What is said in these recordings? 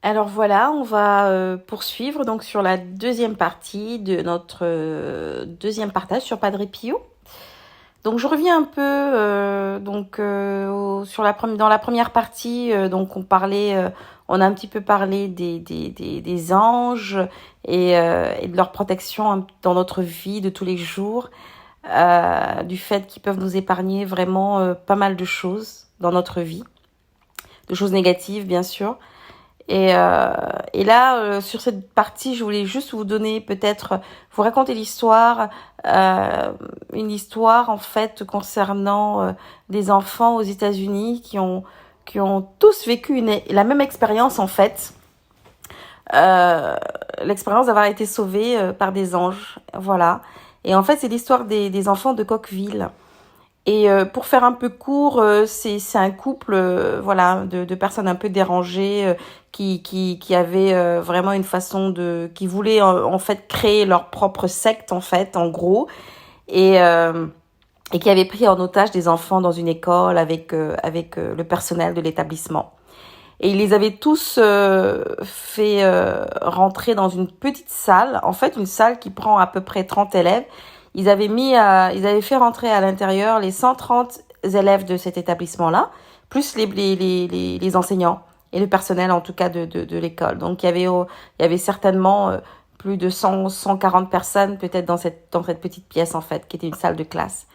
Alors voilà, on va poursuivre donc sur la deuxième partie de notre deuxième partage sur Padre Pio. Donc je reviens un peu dans la première partie, donc on a un petit peu parlé des anges et de leur protection dans notre vie de tous les jours, du fait qu'ils peuvent nous épargner vraiment pas mal de choses dans notre vie, de choses négatives bien sûr. Et là, sur cette partie, je voulais juste vous donner vous raconter une histoire en fait concernant des enfants aux États-Unis qui ont tous vécu la même expérience en fait. L'expérience d'avoir été sauvés par des anges, voilà. Et en fait, c'est l'histoire des enfants de Coqueville. Et pour faire un peu court, c'est un couple voilà de personnes un peu dérangées qui avaient vraiment une façon qui voulaient en fait créer leur propre secte en fait en gros et qui avaient pris en otage des enfants dans une école avec le personnel de l'établissement. Et ils les avaient tous fait rentrer dans une petite salle, en fait une salle qui prend à peu près 30 élèves. Ils avaient fait rentrer à l'intérieur les 130 élèves de cet établissement-là, plus les enseignants et le personnel en tout cas de l'école. Donc il y avait certainement plus de 140 personnes peut-être dans cette petite pièce en fait, qui était une salle de classe.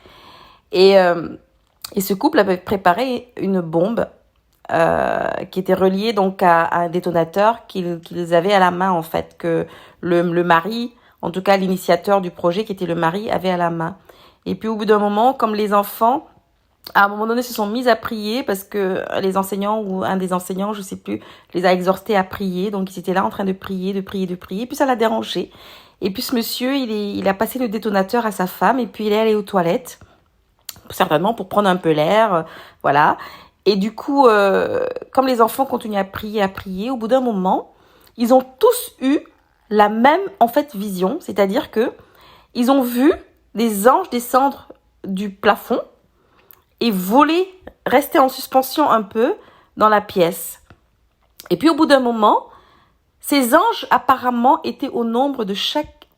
Et ce couple avait préparé une bombe qui était reliée donc à un détonateur qu'ils avaient à la main en fait, que le mari, en tout cas l'initiateur du projet qui était le mari, avait à la main. Et puis au bout d'un moment, comme les enfants à un moment donné se sont mis à prier parce que les enseignants ou un des enseignants, je sais plus, les a exhortés à prier, donc ils étaient là en train de prier, et puis ça l'a dérangé. Et puis ce monsieur, il a passé le détonateur à sa femme et puis il est allé aux toilettes, certainement pour prendre un peu l'air, voilà. Et du coup, comme les enfants continuent à prier, au bout d'un moment, ils ont tous eu la même en fait vision, c'est-à-dire que ils ont vu des anges descendre du plafond et voler, rester en suspension un peu dans la pièce. Et puis au bout d'un moment, ces anges apparemment étaient au nombre de chaque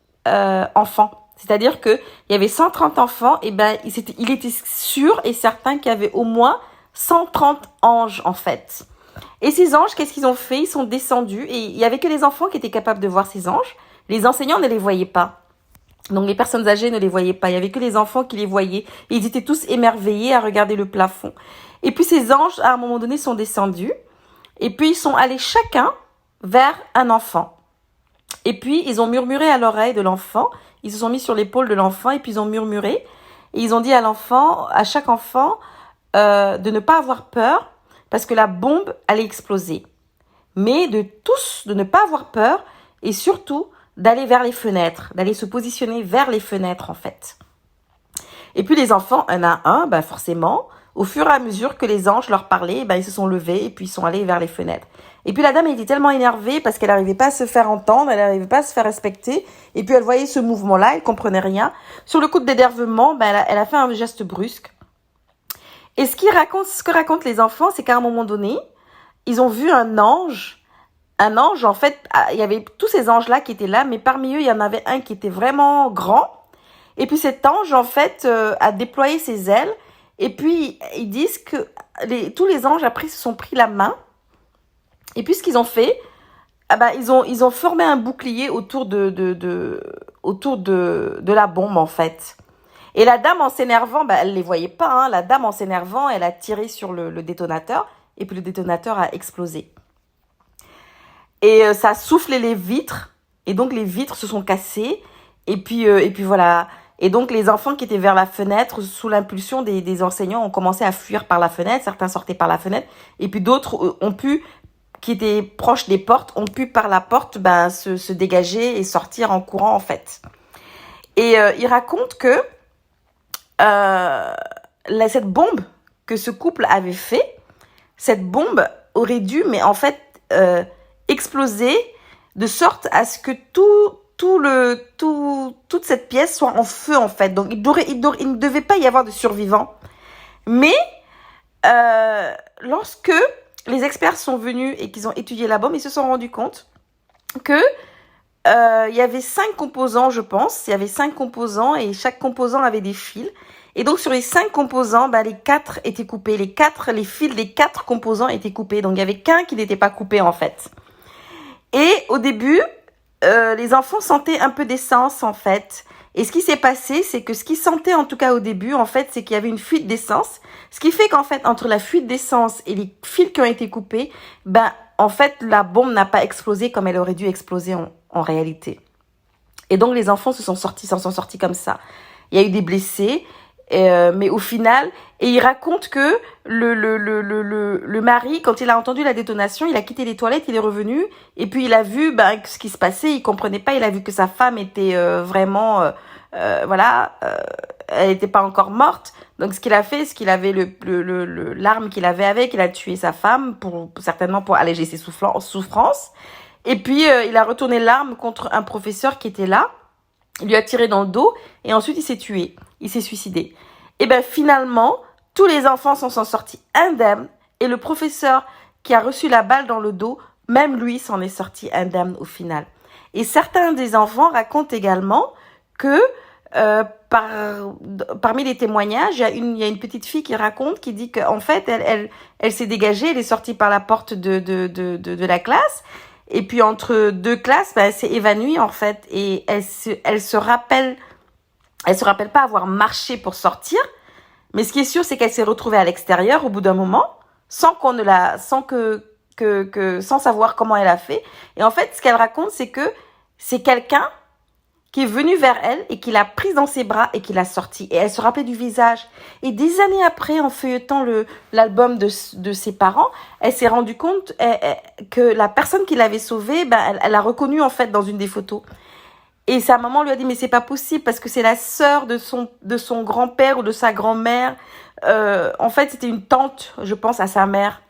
enfant. C'est-à-dire qu'il y avait 130 enfants, et ben il était sûr et certain qu'il y avait au moins 130 anges en fait. Et ces anges, qu'est-ce qu'ils ont fait? Ils sont descendus et il y avait que les enfants qui étaient capables de voir ces anges. Les enseignants ne les voyaient pas. Donc les personnes âgées ne les voyaient pas. Il y avait que les enfants qui les voyaient. Et ils étaient tous émerveillés à regarder le plafond. Et puis ces anges, à un moment donné, sont descendus. Et puis ils sont allés chacun vers un enfant. Et puis ils ont murmuré à l'oreille de l'enfant. Ils se sont mis sur l'épaule de l'enfant et puis ils ont murmuré. Et ils ont dit à chaque enfant, de ne pas avoir peur parce que la bombe allait exploser. Mais de ne pas avoir peur et surtout d'aller vers les fenêtres, d'aller se positionner vers les fenêtres en fait. Et puis les enfants, un à un, ben forcément, au fur et à mesure que les anges leur parlaient, ben ils se sont levés et puis ils sont allés vers les fenêtres. Et puis la dame était tellement énervée parce qu'elle n'arrivait pas à se faire entendre, elle n'arrivait pas à se faire respecter. Et puis elle voyait ce mouvement-là, elle comprenait rien. Sur le coup d'énervement, ben elle a fait un geste brusque. Et ce que racontent les enfants, c'est qu'à un moment donné, ils ont vu un ange, en fait, il y avait tous ces anges-là qui étaient là, mais parmi eux, il y en avait un qui était vraiment grand. Et puis cet ange, en fait, a déployé ses ailes. Et puis, ils disent que tous les anges, après, se sont pris la main. Et puis, ce qu'ils ont fait, ils ont formé un bouclier autour de la bombe, en fait. Et la dame, en s'énervant, elle les voyait pas, hein. La dame, en s'énervant, elle a tiré sur le détonateur. Et puis, le détonateur a explosé. Et ça a soufflé les vitres. Et donc, les vitres se sont cassées. Et puis voilà. Et donc, les enfants qui étaient vers la fenêtre, sous l'impulsion des enseignants, ont commencé à fuir par la fenêtre. Certains sortaient par la fenêtre. Et puis d'autres qui étaient proches des portes, ont pu par la porte se dégager et sortir en courant, en fait. Et ils racontent que cette bombe que ce couple avait fait, cette bombe aurait dû, mais en fait, exploser de sorte à ce que toute cette pièce soit en feu, en fait. Donc, il ne devait pas y avoir de survivants. Mais lorsque les experts sont venus et qu'ils ont étudié la bombe, ils se sont rendus compte que il y avait 5 composants, je pense. Il y avait 5 composants et chaque composant avait des fils. Et donc, sur les 5 composants, les 4 étaient coupés. Les fils des 4 composants étaient coupés. Donc, il y avait qu'un qui n'était pas coupé, en fait. Et au début, les enfants sentaient un peu d'essence, en fait. Et ce qui s'est passé, c'est que ce qu'ils sentaient, en tout cas au début, en fait, c'est qu'il y avait une fuite d'essence. Ce qui fait qu'en fait, entre la fuite d'essence et les fils qui ont été coupés, en fait, la bombe n'a pas explosé comme elle aurait dû exploser en réalité. Et donc, les enfants s'en sont sortis comme ça. Il y a eu des blessés, mais au final, et il raconte que le mari, quand il a entendu la détonation, il a quitté les toilettes, il est revenu, et puis il a vu ce qui se passait, il comprenait pas, il a vu que sa femme était vraiment, elle n'était pas encore morte. Donc, ce qu'il a fait, c'est qu'il avait l'arme qu'il avait avec, il a tué sa femme, certainement pour alléger ses souffrances. Et puis, il a retourné l'arme contre un professeur qui était là. Il lui a tiré dans le dos et ensuite il s'est tué. Il s'est suicidé. Et finalement, tous les enfants s'en sont sortis indemnes et le professeur qui a reçu la balle dans le dos, même lui s'en est sorti indemne au final. Et certains des enfants racontent également que parmi les témoignages, il y a une petite fille qui dit qu'en fait, elle s'est dégagée, elle est sortie par la porte de la classe. Et puis entre 2 classes, elle s'est évanouie en fait et elle se rappelle pas avoir marché pour sortir, mais ce qui est sûr c'est qu'elle s'est retrouvée à l'extérieur au bout d'un moment sans savoir comment elle a fait. Et en fait, ce qu'elle raconte, c'est que c'est quelqu'un qui est venu vers elle et qui l'a prise dans ses bras et qui l'a sortie. Et elle se rappelait du visage. Et des années après, en feuilletant l'album de ses parents, elle s'est rendue compte que la personne qui l'avait sauvée, elle l'a reconnue en fait dans une des photos. Et sa maman lui a dit, mais c'est pas possible parce que c'est la sœur de son grand-père ou de sa grand-mère. En fait, c'était une tante, je pense, à sa mère.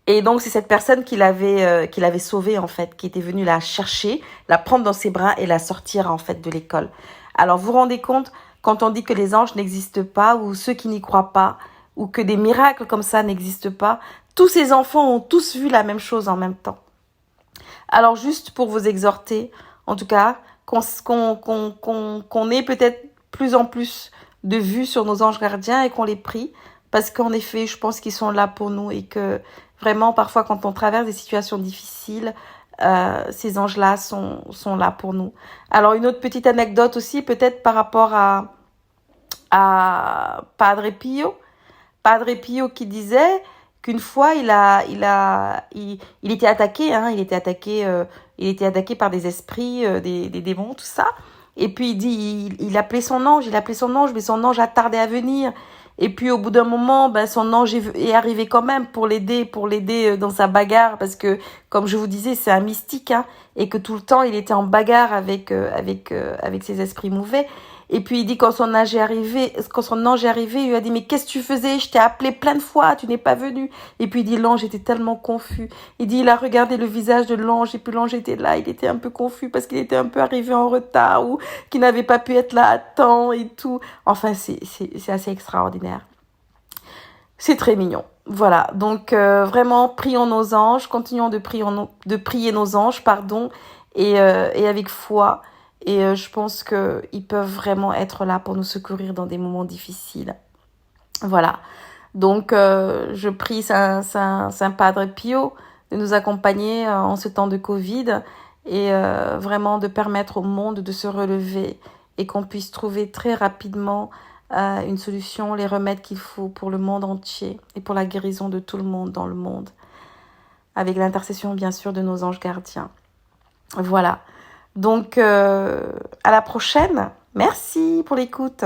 Et donc, c'est cette personne qui l'avait sauvée, en fait, qui était venue la chercher, la prendre dans ses bras et la sortir, en fait, de l'école. Alors, vous vous rendez compte, quand on dit que les anges n'existent pas, ou ceux qui n'y croient pas, ou que des miracles comme ça n'existent pas, tous ces enfants ont tous vu la même chose en même temps. Alors, juste pour vous exhorter, en tout cas, qu'on ait peut-être plus en plus de vues sur nos anges gardiens et qu'on les prie, parce qu'en effet, je pense qu'ils sont là pour nous et que vraiment, parfois, quand on traverse des situations difficiles, ces anges-là sont là pour nous. Alors, une autre petite anecdote aussi, peut-être par rapport à Padre Pio. Padre Pio qui disait qu'une fois, il était attaqué, hein, il était attaqué par des esprits, des démons, tout ça. Et puis, il dit, il appelait son ange, mais son ange a tardé à venir. Et puis au bout d'un moment, son ange est arrivé quand même pour l'aider dans sa bagarre, parce que comme je vous disais, c'est un mystique, hein, et que tout le temps il était en bagarre avec ses esprits mauvais. Et puis il dit quand son ange est arrivé, il lui a dit mais qu'est-ce que tu faisais? Je t'ai appelé plein de fois, tu n'es pas venu. Et puis il dit l'ange était tellement confus. Il dit il a regardé le visage de l'ange et puis l'ange était là, il était un peu confus parce qu'il était un peu arrivé en retard ou qu'il n'avait pas pu être là à temps et tout. Enfin c'est assez extraordinaire. C'est très mignon. Voilà, donc vraiment prions nos anges, continuons de prier nos anges, pardon, et avec foi. Et je pense qu'ils peuvent vraiment être là pour nous secourir dans des moments difficiles. Voilà. Donc, je prie Saint Padre Pio de nous accompagner en ce temps de Covid et vraiment de permettre au monde de se relever et qu'on puisse trouver très rapidement une solution, les remèdes qu'il faut pour le monde entier et pour la guérison de tout le monde dans le monde. Avec l'intercession, bien sûr, de nos anges gardiens. Voilà. Donc, à la prochaine. Merci pour l'écoute.